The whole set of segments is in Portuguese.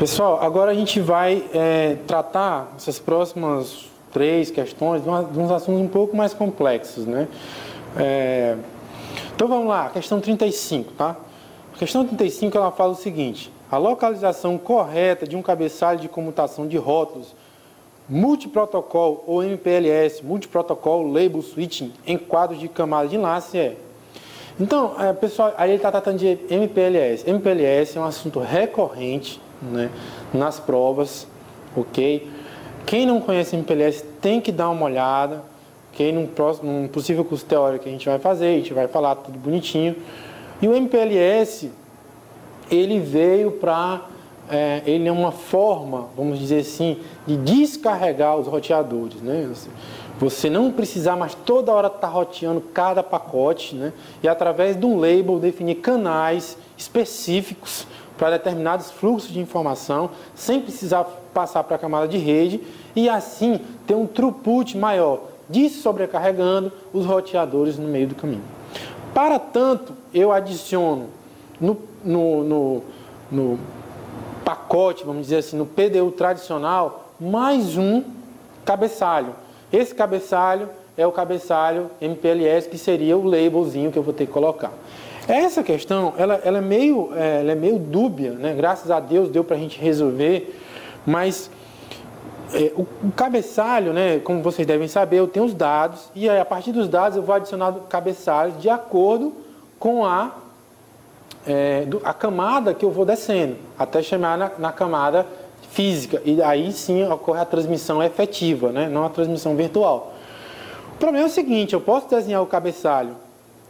Pessoal, agora a gente vai tratar essas próximas 3 questões de uns assuntos um pouco mais complexos, né? Então vamos lá, questão 35, tá? A questão 35 ela fala o seguinte: a localização correta de um cabeçalho de comutação de rótulos multiprotocolo ou MPLS, multiprotocolo label switching em quadros de camada de enlace é. Então, pessoal, aí ele está tratando de MPLS. MPLS é um assunto recorrente, né, nas provas, ok? Quem não conhece MPLS tem que dar uma olhada, ok? Num possível curso teórico que a gente vai fazer, a gente vai falar tudo bonitinho. E o MPLS, ele veio para... ele é uma forma, vamos dizer assim, de descarregar os roteadores, né? Você não precisar mais toda hora estar roteando cada pacote, né? E através de um label definir canais específicos para determinados fluxos de informação, sem precisar passar para a camada de rede, e assim ter um throughput maior, sobrecarregando os roteadores no meio do caminho. Para tanto, eu adiciono no pacote, vamos dizer assim, no PDU tradicional, mais um cabeçalho. Esse cabeçalho é o cabeçalho MPLS, que seria o labelzinho que eu vou ter que colocar. Essa questão, ela é meio dúbia, né? Graças a Deus deu para a gente resolver, mas o cabeçalho, né, como vocês devem saber, eu tenho os dados, e aí, a partir dos dados eu vou adicionar cabeçalhos de acordo com a camada que eu vou descendo, até chegar na camada física, e aí sim ocorre a transmissão efetiva, né? Não a transmissão virtual. O problema é o seguinte: eu posso desenhar o cabeçalho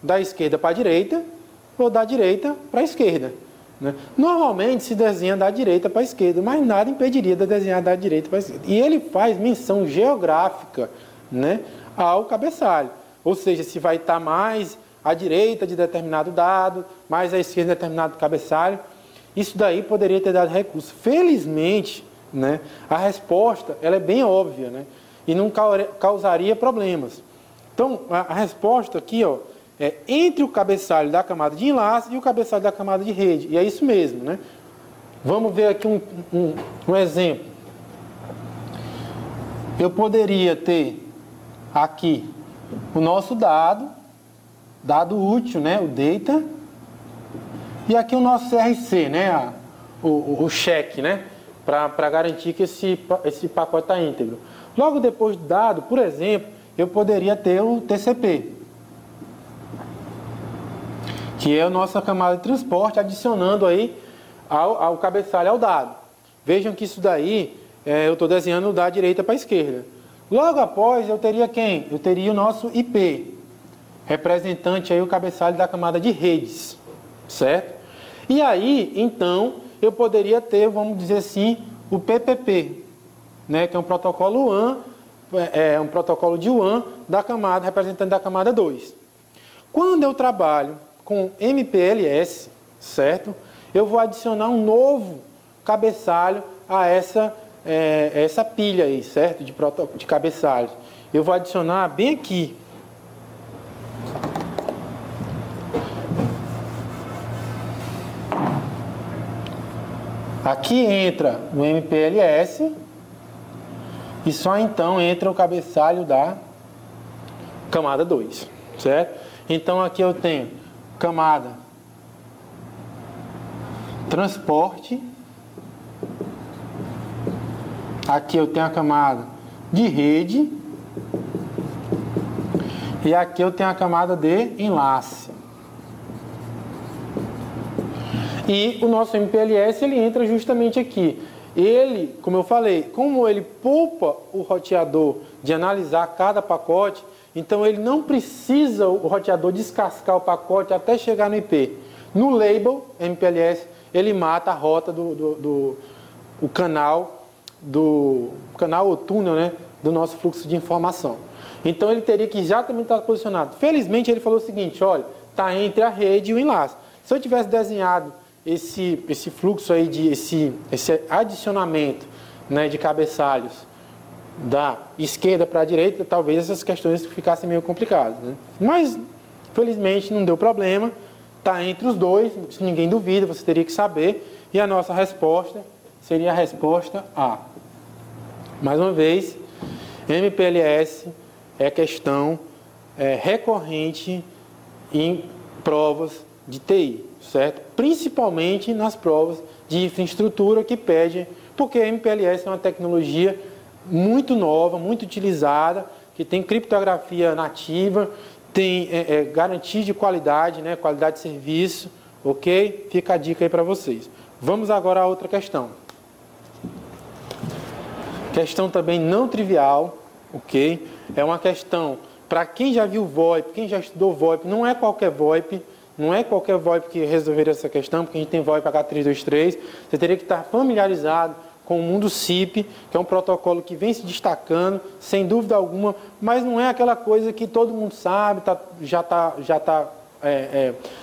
da esquerda para a direita ou da direita para a esquerda, né? Normalmente se desenha da direita para a esquerda, mas nada impediria de desenhar da direita para a esquerda. E ele faz menção geográfica, né, ao cabeçalho, ou seja, se vai estar mais à direita de determinado dado, mais à esquerda de determinado cabeçalho. Isso daí poderia ter dado recurso. Felizmente, né, a resposta ela é bem óbvia, né, e não causaria problemas. Então, a resposta aqui, ó, é entre o cabeçalho da camada de enlace e o cabeçalho da camada de rede. E é isso mesmo, né? Vamos ver aqui um exemplo. Eu poderia ter aqui o nosso dado útil, né, o data, e aqui o nosso CRC, né, o check, né, para garantir que esse pacote está íntegro. Logo depois do dado, por exemplo, eu poderia ter o TCP, que é a nossa camada de transporte, adicionando aí ao cabeçalho ao dado. Vejam que isso daí, eu estou desenhando da direita para a esquerda. Logo após, eu teria quem? Eu teria o nosso IP, representante aí o cabeçalho da camada de redes, certo? E aí, então, eu poderia ter, vamos dizer assim, o PPP, né, que é um protocolo WAN, um protocolo de WAN da camada, representante da camada 2. Quando eu trabalho com MPLS, certo? Eu vou adicionar um novo cabeçalho a essa pilha aí, certo? De cabeçalhos. Eu vou adicionar bem aqui. Aqui entra o MPLS e só então entra o cabeçalho da camada 2, certo? Então aqui eu tenho camada transporte, aqui eu tenho a camada de rede e aqui eu tenho a camada de enlace. E o nosso MPLS ele entra justamente aqui. Ele, como eu falei, como ele poupa o roteador de analisar cada pacote, então ele não precisa o roteador descascar o pacote até chegar no IP. No label MPLS, ele mata a rota do canal ou túnel, né, do nosso fluxo de informação. Então ele teria que exatamente estar posicionado. Felizmente ele falou o seguinte: olha, está entre a rede e o enlace. Se eu tivesse desenhado esse fluxo aí, esse adicionamento, né, de cabeçalhos da esquerda para a direita, talvez essas questões ficassem meio complicadas, né? Mas felizmente não deu problema, está entre os dois, se ninguém duvida, você teria que saber, e a nossa resposta seria a resposta A. Mais uma vez, MPLS é questão recorrente em provas de TI, certo? Principalmente nas provas de infraestrutura que pedem, porque a MPLS é uma tecnologia muito nova, muito utilizada, que tem criptografia nativa, tem garantia de qualidade, né? Qualidade de serviço, ok? Fica a dica aí para vocês. Vamos agora a outra questão. Questão também não trivial, ok? É uma questão, para quem já viu VoIP, quem já estudou VoIP, não é qualquer VoIP, que resolveria essa questão, porque a gente tem VoIP H323, você teria que estar familiarizado com o mundo SIP, que é um protocolo que vem se destacando, sem dúvida alguma, mas não é aquela coisa que todo mundo sabe, já está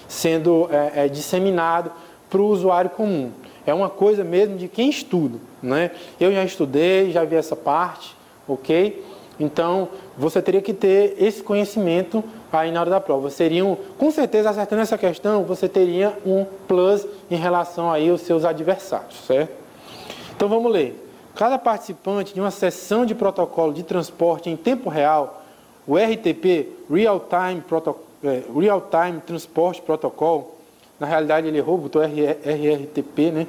sendo disseminado para o usuário comum. É uma coisa mesmo de quem estuda, né? Eu já estudei, já vi essa parte, ok? Então, você teria que ter esse conhecimento aí na hora da prova. Com certeza, acertando essa questão, você teria um plus em relação aí aos seus adversários, certo? Então, vamos ler. Cada participante de uma sessão de protocolo de transporte em tempo real, o RTP, Real Time Transport Protocol, na realidade ele errou, botou RRTP, né?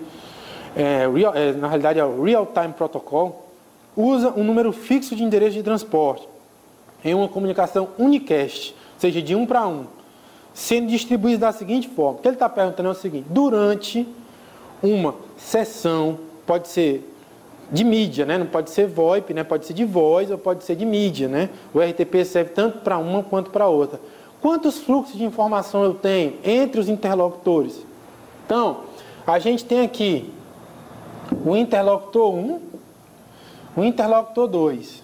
Na realidade é o Real Time Protocol, usa um número fixo de endereço de transporte em uma comunicação unicast, ou seja, de 1 para 1, sendo distribuído da seguinte forma. O que ele está perguntando é o seguinte: durante uma sessão, pode ser de mídia, né? Não pode ser VoIP, né? Pode ser de voz ou pode ser de mídia, né? O RTP serve tanto para uma quanto para outra. Quantos fluxos de informação eu tenho entre os interlocutores? Então, a gente tem aqui o interlocutor 1, o interlocutor 2.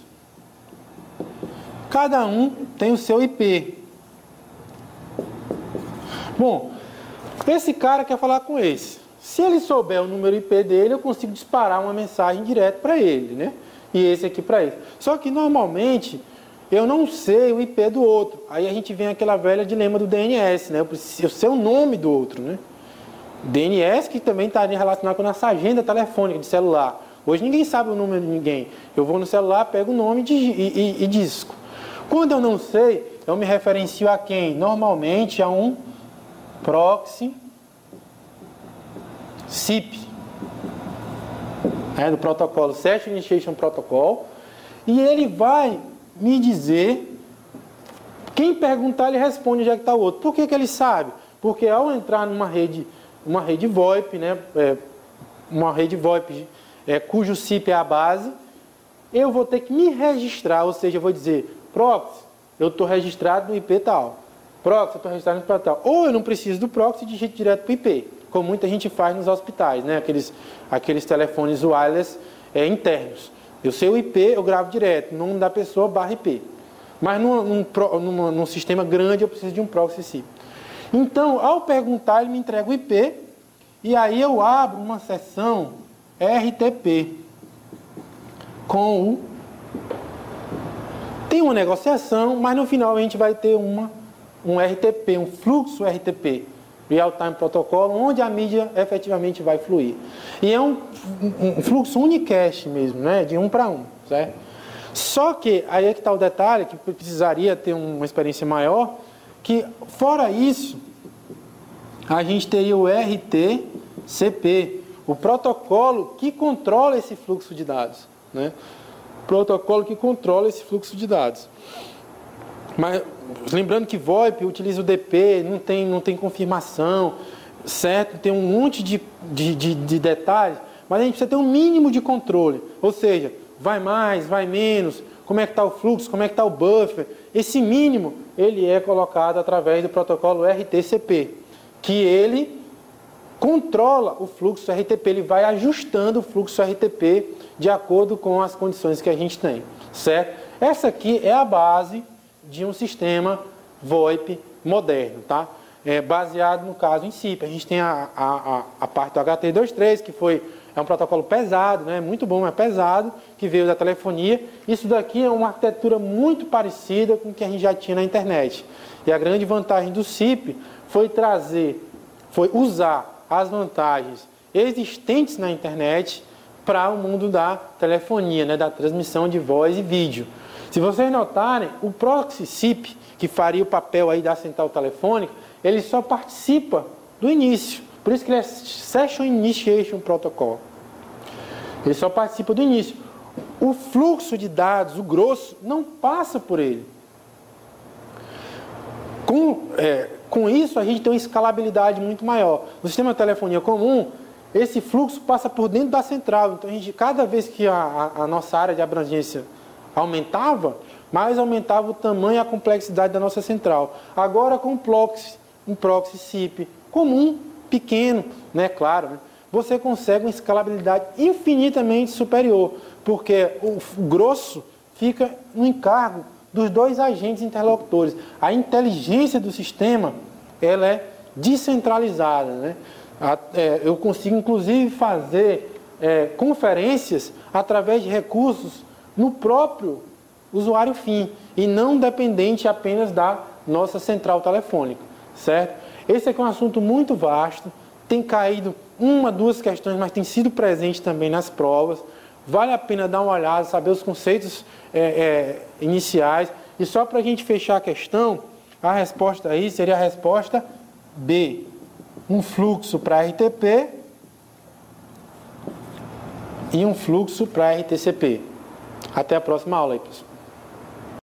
Cada um tem o seu IP. Bom, esse cara quer falar com esse. Se ele souber o número IP dele, eu consigo disparar uma mensagem direto para ele, né? E esse aqui para ele. Só que, normalmente, eu não sei o IP do outro. Aí a gente vem aquela velha dilema do DNS, né? Eu sei o nome do outro, né? DNS que também está relacionado com a nossa agenda telefônica de celular. Hoje ninguém sabe o número de ninguém. Eu vou no celular, pego o nome e disco. Quando eu não sei, eu me referencio a quem? Normalmente a um proxy SIP. Do protocolo Session Initiation Protocol. E ele vai me dizer, quem perguntar ele responde onde é que está o outro. Por que ele sabe? Porque ao entrar numa rede VoIP, né, uma rede VoIP cujo SIP é a base, eu vou ter que me registrar, ou seja, eu vou dizer, proxy, eu estou registrado no IP tal. Proxy, eu estou registrado no IP tal. Ou eu não preciso do proxy e digito direto para o IP, como muita gente faz nos hospitais, né, aqueles telefones wireless internos. Eu sei o IP, eu gravo direto, nome da pessoa /IP. Mas num sistema grande eu preciso de um proxy SIP. Então, ao perguntar, ele me entrega o IP e aí eu abro uma sessão RTP com tem uma negociação, mas no final a gente vai ter um RTP, um fluxo RTP, Real Time Protocol, onde a mídia efetivamente vai fluir. E é um fluxo unicast mesmo, né? De 1 para 1, certo? Só que, aí é que está o detalhe, que precisaria ter uma experiência maior, que fora isso, a gente teria o RTCP, o protocolo que controla esse fluxo de dados, né? Protocolo que controla esse fluxo de dados. Mas lembrando que VoIP utiliza o DP, não tem confirmação, certo? Tem um monte de detalhes, mas a gente precisa ter um mínimo de controle. Ou seja, vai mais, vai menos, como é que está o fluxo, como é que está o buffer. Esse mínimo, ele é colocado através do protocolo RTCP, que ele controla o fluxo RTP, ele vai ajustando o fluxo RTP de acordo com as condições que a gente tem, certo? Essa aqui é a base de um sistema VoIP moderno, tá? Baseado, no caso, em SIP. A gente tem a parte do HT23, que é um protocolo pesado, né? Muito bom, é pesado, que veio da telefonia. Isso daqui é uma arquitetura parecida com o que a gente já tinha na internet. E a grande vantagem do SIP foi usar as vantagens existentes na internet para o mundo da telefonia, né, da transmissão de voz e vídeo. Se vocês notarem, o proxy SIP, que faria o papel aí da central telefônica, ele só participa do início. Por isso que ele é Session Initiation Protocol. Ele só participa do início. O fluxo de dados, o grosso, não passa por ele. Com isso, a gente tem uma escalabilidade muito maior. No sistema de telefonia comum, esse fluxo passa por dentro da central. Então, cada vez que a nossa área de abrangência aumentava, mais aumentava o tamanho e a complexidade da nossa central. Agora, com um proxy SIP comum, pequeno, né, claro, né, você consegue uma escalabilidade infinitamente superior, porque o grosso fica no encargo dos dois agentes interlocutores. A inteligência do sistema, ela é descentralizada, né? Eu consigo, inclusive, fazer conferências através de recursos no próprio usuário fim e não dependente apenas da nossa central telefônica, certo? Esse aqui é um assunto muito vasto, tem caído uma, duas questões, mas tem sido presente também nas provas. Vale a pena dar uma olhada, saber os conceitos iniciais. E só para a gente fechar a questão, a resposta aí seria a resposta B. Um fluxo para RTP e um fluxo para RTCP. Até a próxima aula aí, pessoal.